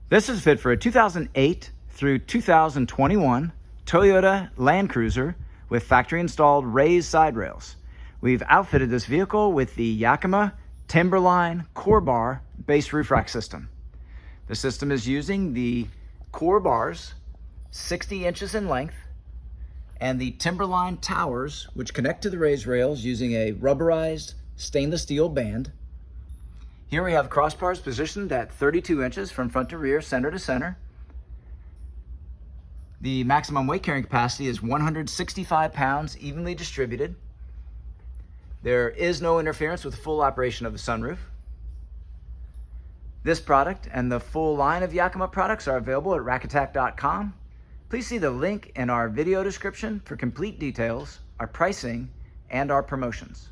This is fit for a 2008 through 2021 Toyota Land Cruiser with factory installed raised side rails. We've outfitted this vehicle with the Yakima Timberline CoreBar base roof rack system. The system is using the CoreBars, 60 inches in length, and the Timberline towers, which connect to the raised rails using a rubberized stainless steel band. Here we have crossbars positioned at 32 inches from front to rear, center to center. The maximum weight carrying capacity is 165 pounds, evenly distributed. There is no interference with the full operation of the sunroof. This product and the full line of Yakima products are available at rackattack.com. Please see the link in our video description for complete details, our pricing, and our promotions.